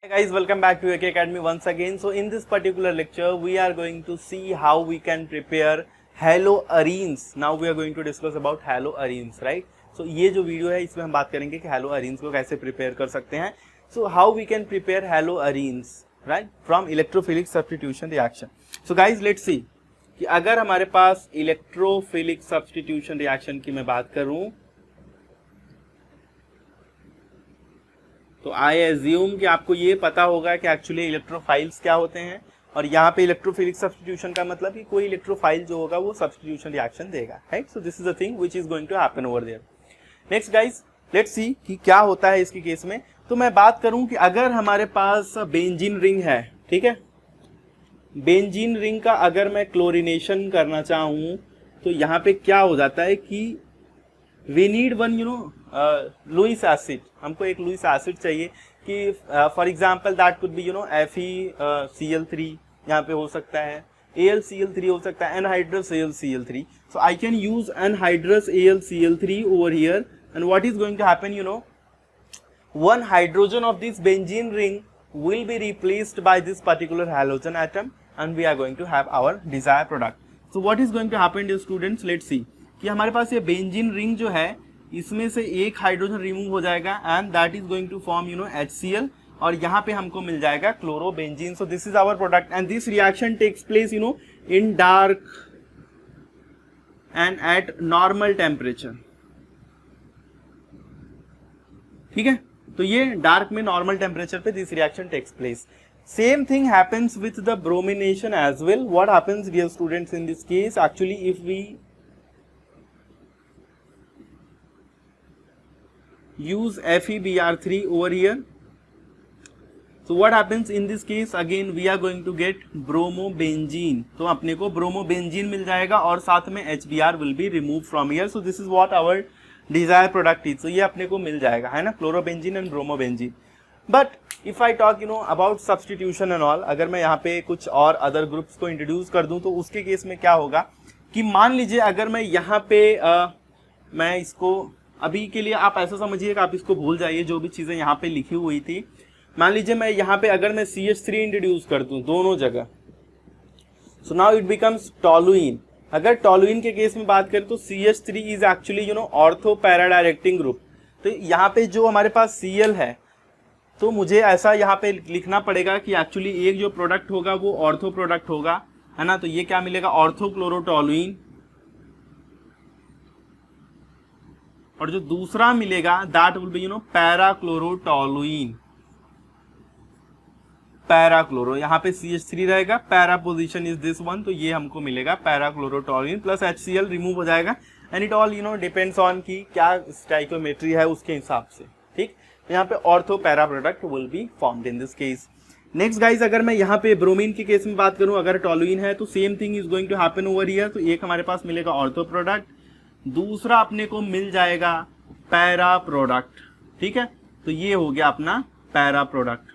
Hi guys, welcome back to AK Academy once again. So in this particular lecture, we are going to see how we can prepare haloarenes. Now we are going to discuss about haloarenes, right? So ये जो video है इसमें हम बात करेंगे कि haloarenes को कैसे प्रिपेयर कर सकते हैं. So how we can prepare haloarenes, right? From electrophilic substitution reaction. So guys, let's see कि अगर हमारे पास electrophilic substitution reaction की मैं बात करूं तो आई एज्यूम कि आपको ये पता होगा कि एक्चुअली इलेक्ट्रोफाइल्स क्या होते हैं और यहाँ पे इलेक्ट्रोफिलिक सब्स्टिट्यूशन का मतलब कि कोई इलेक्ट्रोफाइल जो होगा वो सब्स्टिट्यूशन रिएक्शन देगा, right. So this is the thing which is going to happen over there. Next guys, let's see कि क्या होता है इसके केस में. तो मैं बात करूं कि अगर हमारे पास बेंजीन रिंग है, ठीक है, बेंजीन रिंग का अगर मैं क्लोरिनेशन करना चाहूँ तो यहाँ पे क्या हो जाता है कि we need one Lewis acid. हमको एक लुइस एसिड चाहिए कि for example that could be FeCl3 यहाँ पे हो सकता है, AlCl3 हो सकता है, anhydrous AlCl3. So I can use anhydrous AlCl3 over here and what is going to happen, one hydrogen of this benzene ring will be replaced by this particular halogen atom and we are going to have our desired product. So what is going to happen dear students, let's see कि हमारे पास ये benzene ring जो है इसमें से एक hydrogen remove हो जाएगा and that is going to form HCl और यहाँ पे हमको मिल जाएगा chlorobenzene. So this is our product and this reaction takes place in dark and at normal temperature. ठीक है, तो ये डार्क में नॉर्मल टेम्परेचर पे this reaction takes place. Same thing happens with the bromination as well. What happens dear students in this case, actually if we use FeBr3 over here, so what happens in this case, again we are going to get bromobenzene. तो अपने को bromobenzene मिल जाएगा और साथ में HBr will be removed from here. So this is what our desired product is. So ये अपने को मिल जाएगा, है ना, chlorobenzene and bromobenzene. But if I talk about substitution and all, अगर मैं यहाँ पे कुछ और other groups को introduce कर दूँ तो उसके केस में क्या होगा कि मान लीजिए अगर मैं यहाँ पे मैं इसको अभी के लिए आप ऐसा समझिए कि आप इसको भूल जाइए जो भी चीज़ें यहाँ पे लिखी हुई थी. मान लीजिए मैं यहाँ पे अगर मैं CH3 इंट्रोड्यूस कर दूँ दोनों जगह, so now it becomes toluene. अगर टोलुइन के केस में बात करें तो CH3 is actually ortho para directing group. तो यहाँ पे जो हमारे पास Cl है तो मुझे ऐसा यहाँ पे लिखना पड़ेगा कि एक्चुअली एक जो प्रोडक्ट होगा वो ऑर्थो प्रोडक्ट होगा, है ना. तो ये क्या मिलेगा, ऑर्थो क्लोरोटोलुइन, और जो दूसरा मिलेगा दैट विल बी पैराक्लोरोटोलुइन. पैराक्लोरो, यहाँ पे CH3 रहेगा, para position is this one, तो ये हमको मिलेगा पैराक्लोरोटोलुइन प्लस HCl रिमूव हो जाएगा. And it all depends on कि क्या स्टाइकोमेट्री है उसके हिसाब से. ठीक, तो यहाँ पे ortho para product will be formed in this case. Next guys, अगर मैं यहाँ पे ब्रोमीन के केस में बात करूँ, अगर टोलुइन है तो same thing is going to happen over here. तो एक हमारे पास मिलेगा ऑर्थो प्रोडक्ट, दूसरा अपने को मिल जाएगा पैरा प्रोडक्ट. ठीक है, तो ये हो गया अपना para product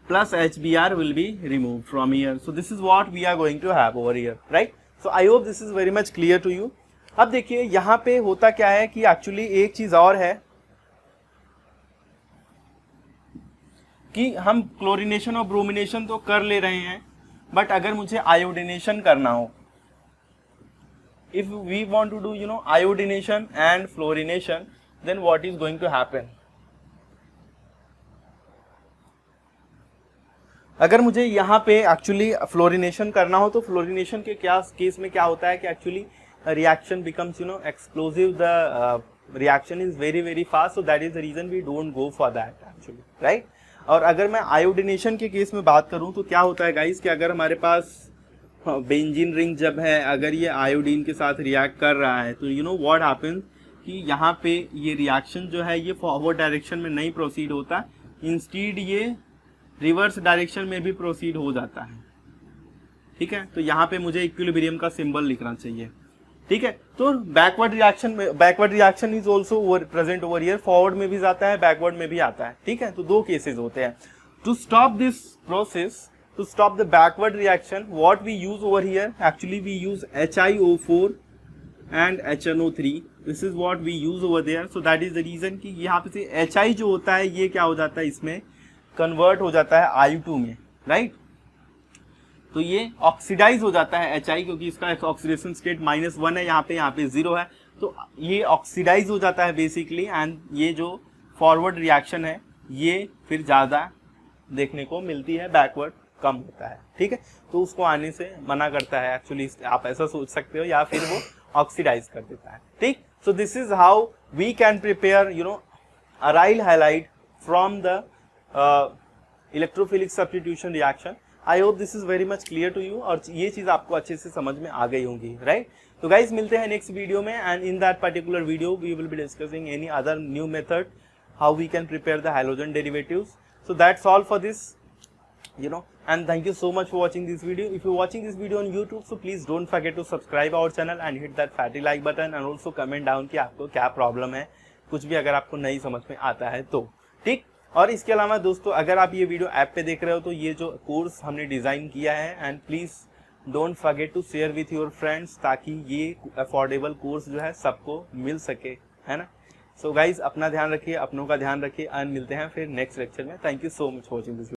plus HBr will be remove from here. So this is what we are going to have over here, right. So I hope this is very much clear to you. अब देखिए यहाँ पे होता क्या है कि actually एक चीज और है कि हम क्लोरिनेशन और ब्रोमिनेशन तो कर ले रहे हैं, बट अगर मुझे आयोडिनेशन करना हो, if we want to do iodination and fluorination, then what is going to happen. अगर मुझे यहाँ पे एक्चुअली फ्लोरिनेशन करना हो तो फ्लोरिनेशन के क्या केस में क्या होता है कि actually reaction becomes explosive, the reaction is very very fast, so that is the reason we don't go for that actually, right. और अगर मैं आयोडिनेशन के केस में बात करूँ तो क्या होता है गाइस कि अगर हमारे पास बेंजीन रिंग जब है, अगर ये आयोडीन के साथ रिएक्ट कर रहा है तो व्हाट हैपेंस कि यहाँ पे ये रिएक्शन जो है ये फॉरवर्ड डायरेक्शन में नहीं प्रोसीड होता, इंस्टीड ये रिवर्स डायरेक्शन में भी प्रोसीड हो जाता है. ठीक है, तो यहाँ पे मुझे इक्विलिब्रियम का सिंबल लिखना चाहिए. ठीक है, तो backward reaction is also present over here. Forward में भी जाता है, बैकवर्ड में भी आता है. ठीक है, तो दो केसेस होते हैं. To stop this process, to stop the backward reaction, what we use over here, actually we use HiO4 and HNO3 this is what we use over there. So that is the reason कि यहाँ पे से HI जो होता है ये क्या हो जाता है, इसमें कन्वर्ट हो जाता है I2 में, राइट. तो ये ऑक्सीडाइज हो जाता है HI, क्योंकि इसका ऑक्सीडेशन स्टेट -1 है, यहाँ पे 0 है. तो ये ऑक्सीडाइज हो जाता है बेसिकली, एंड ये जो फॉरवर्ड रिएक्शन है ये फिर ज़्यादा देखने को मिलती है, बैकवर्ड कम होता है. ठीक है, तो उसको आने से मना करता है एक्चुअली, आप ऐसा सोच सकते हो, या फिर वो ऑक्सीडाइज कर देता है. ठीक. So this is how we can prepare aryl halide from the electrophilic substitution reaction. I hope this is very much clear to you, और ये चीज़ आपको अच्छे से समझ में आ गई होंगी, राइट. तो गाइज मिलते हैं नेक्स्ट वीडियो में, and in that particular video we will be discussing any other new method how we can prepare the halogen derivatives. So that's all for this, and thank you so much for watching this video. If you're watching this video on YouTube, so please don't forget to subscribe our channel and hit that fatty like button, and also comment down कि आपको क्या problem है, कुछ भी अगर आपको नहीं समझ में आता है तो. ठीक. और इसके अलावा दोस्तों, अगर आप ये वीडियो ऐप पे देख रहे हो तो ये जो कोर्स हमने डिज़ाइन किया है, and please don't forget to share with your friends, ताकि ये अफोर्डेबल कोर्स जो है सबको मिल सके, है ना. सो गाइज अपना ध्यान रखिए, अपनों का ध्यान रखिए, एंड मिलते हैं फिर नेक्स्ट लेक्चर में. Thank you so much for watching this.